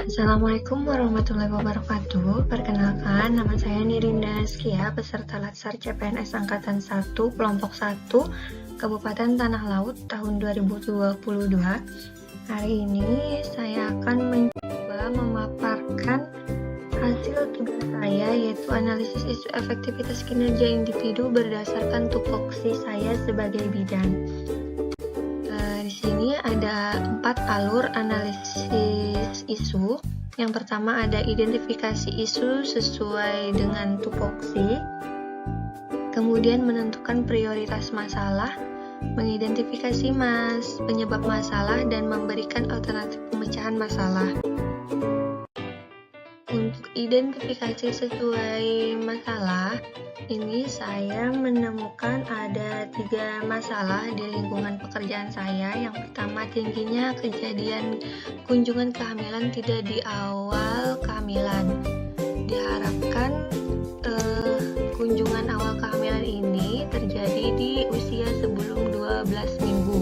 Assalamualaikum warahmatullahi wabarakatuh. Perkenalkan, nama saya Nirinda Skia, peserta Latsar CPNS Angkatan 1, Kelompok 1, Kabupaten Tanah Laut, tahun 2022. Hari ini saya akan mencoba memaparkan hasil tugas saya, yaitu analisis isu efektivitas kinerja individu berdasarkan tupoksi saya sebagai bidan. Di sini ada 4 alur analisis isu. Yang pertama ada identifikasi isu sesuai dengan tupoksi, kemudian menentukan prioritas masalah, mengidentifikasi penyebab masalah, dan memberikan alternatif pemecahan masalah. Untuk identifikasi sesuai masalah, ini saya menemukan ada 3 masalah di lingkungan pekerjaan saya. Yang pertama, tingginya kejadian kunjungan kehamilan tidak di awal kehamilan. Diharapkan kunjungan awal kehamilan ini terjadi di usia sebelum 12 minggu.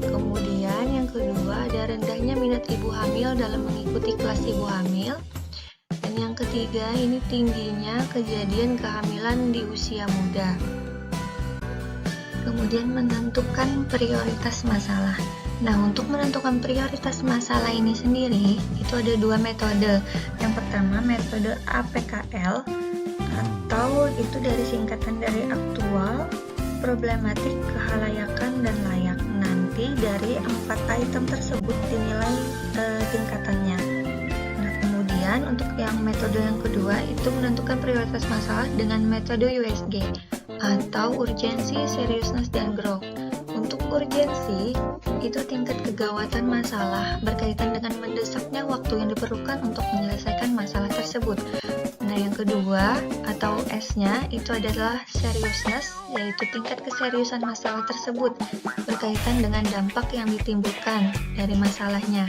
Kemudian yang kedua, ada rendahnya minat ibu hamil dalam mengikuti kelas ibu hamil. Dan yang ketiga, ini tingginya kejadian kehamilan di usia muda. Kemudian menentukan prioritas masalah. Nah, untuk menentukan prioritas masalah ini sendiri, itu ada 2 metode. Yang pertama, metode APKL, atau itu dari singkatan dari aktual, problematik, kehalayakan, dan layak. Nanti dari 4 item tersebut dinilai tingkatannya. Untuk yang metode yang kedua itu menentukan prioritas masalah dengan metode USG atau urgensi, seriousness, dan growth. Untuk urgensi itu tingkat kegawatan masalah berkaitan dengan mendesaknya waktu yang diperlukan untuk menyelesaikan masalah tersebut. Nah, yang kedua atau S-nya itu adalah seriousness, yaitu tingkat keseriusan masalah tersebut berkaitan dengan dampak yang ditimbulkan dari masalahnya.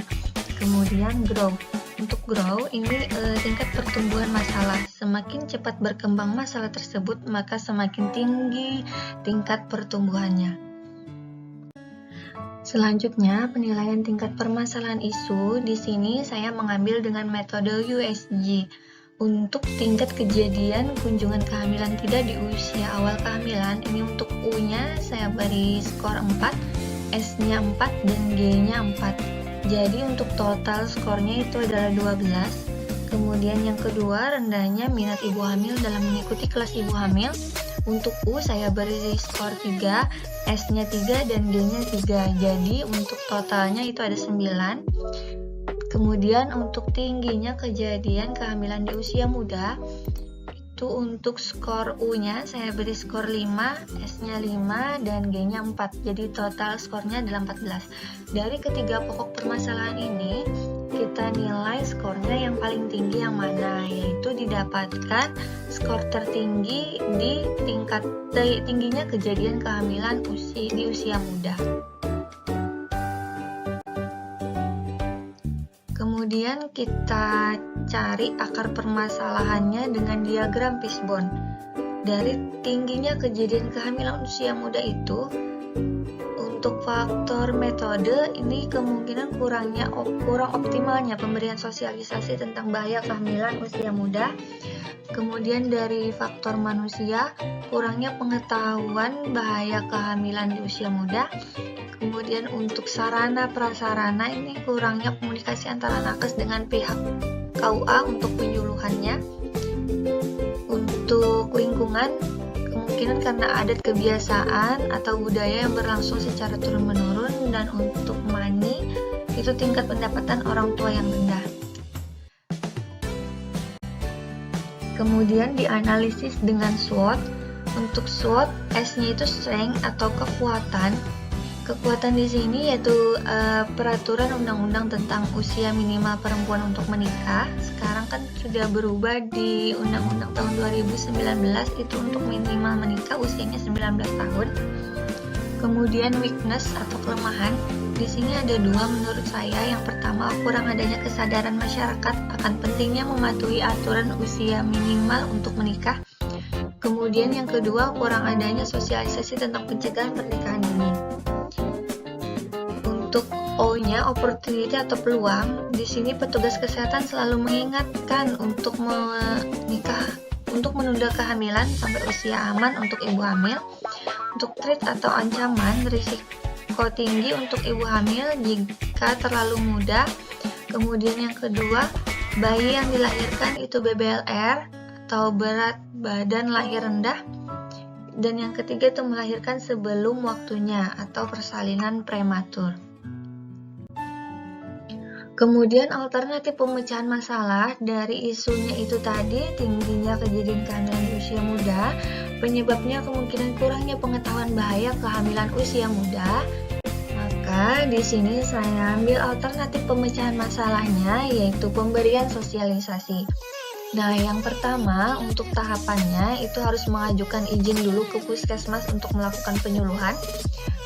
Kemudian growth. Untuk grow ini tingkat pertumbuhan masalah. Semakin cepat berkembang masalah tersebut, maka semakin tinggi tingkat pertumbuhannya. Selanjutnya, penilaian tingkat permasalahan isu. Di sini saya mengambil dengan metode USG. Untuk tingkat kejadian kunjungan kehamilan tidak di usia awal kehamilan, ini untuk U-nya saya beri skor 4, S-nya 4, dan G-nya 4. Jadi untuk total skornya itu adalah 12. Kemudian yang kedua, rendahnya minat ibu hamil dalam mengikuti kelas ibu hamil. Untuk U saya beri skor 3, S-nya 3, dan G-nya 3. Jadi untuk totalnya itu ada 9. Kemudian untuk tingginya kejadian kehamilan di usia muda, itu untuk skor U-nya saya beri skor 5, S-nya 5, dan G-nya 4. Jadi total skornya adalah 14. Dari ketiga pokok permasalahan ini, kita nilai skornya yang paling tinggi yang mana, yaitu didapatkan skor tertinggi di tingkat tingginya kejadian kehamilan di usia muda. Kemudian kita cari akar permasalahannya dengan diagram fishbone. Dari tingginya kejadian kehamilan usia muda itu, untuk faktor metode ini kemungkinan kurang optimalnya pemberian sosialisasi tentang bahaya kehamilan usia muda. Kemudian dari faktor manusia, kurangnya pengetahuan bahaya kehamilan di usia muda. Kemudian untuk sarana prasarana ini kurangnya komunikasi antara nakes dengan pihak KUA untuk penyuluhannya. Untuk lingkungan, kemungkinan karena adat kebiasaan atau budaya yang berlangsung secara turun-menurun. Dan untuk money, itu tingkat pendapatan orang tua yang rendah. Kemudian dianalisis dengan SWOT. Untuk SWOT, S-nya itu strength atau kekuatan. Kekuatan di sini yaitu peraturan undang-undang tentang usia minimal perempuan untuk menikah. Sekarang kan sudah berubah di undang-undang tahun 2019, itu untuk minimal menikah usianya 19 tahun. Kemudian weakness atau kelemahan. Di sini ada 2 menurut saya. Yang pertama, kurang adanya kesadaran masyarakat akan pentingnya mematuhi aturan usia minimal untuk menikah. Kemudian yang kedua, kurang adanya sosialisasi tentang pencegahan pernikahan dini. Untuk O-nya Selanjutnya, opportunity atau peluang. Di sini petugas kesehatan selalu mengingatkan untuk menunda kehamilan sampai usia aman untuk ibu hamil. Untuk threat atau ancaman, risiko tinggi untuk ibu hamil jika terlalu muda. Kemudian yang kedua, bayi yang dilahirkan itu BBLR atau berat badan lahir rendah. Dan yang ketiga itu melahirkan sebelum waktunya atau persalinan prematur. Kemudian alternatif pemecahan masalah dari isunya itu tadi, tingginya kejadian kehamilan di usia muda, penyebabnya kemungkinan kurangnya pengetahuan bahaya kehamilan usia muda. Maka di sini saya ambil alternatif pemecahan masalahnya, yaitu pemberian sosialisasi. Nah, yang pertama untuk tahapannya itu harus mengajukan izin dulu ke puskesmas untuk melakukan penyuluhan.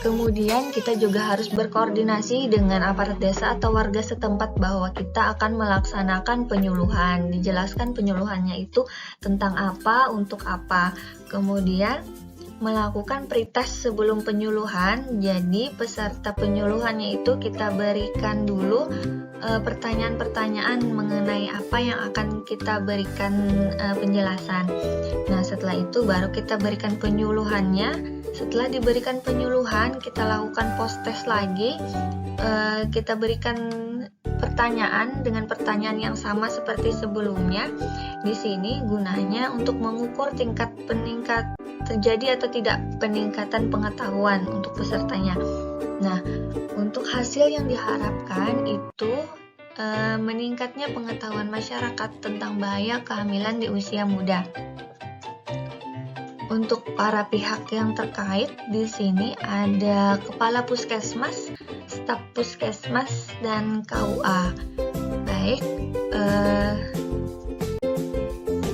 Kemudian kita juga harus berkoordinasi dengan aparat desa atau warga setempat bahwa kita akan melaksanakan penyuluhan. Dijelaskan penyuluhannya itu tentang apa, untuk apa. Kemudian melakukan pretest sebelum penyuluhan. Jadi peserta penyuluhannya itu kita berikan dulu pertanyaan-pertanyaan mengenai apa yang akan kita berikan penjelasan. Nah, setelah itu baru kita berikan penyuluhannya. Setelah diberikan penyuluhan, kita lakukan post-test lagi. Kita berikan pertanyaan dengan pertanyaan yang sama seperti sebelumnya. Di sini gunanya untuk mengukur tingkat terjadi atau tidak peningkatan pengetahuan untuk pesertanya. Nah, untuk hasil yang diharapkan itu meningkatnya pengetahuan masyarakat tentang bahaya kehamilan di usia muda. Untuk para pihak yang terkait, di sini ada Kepala Puskesmas, Staf Puskesmas, dan KUA. Baik,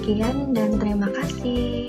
sekian dan terima kasih.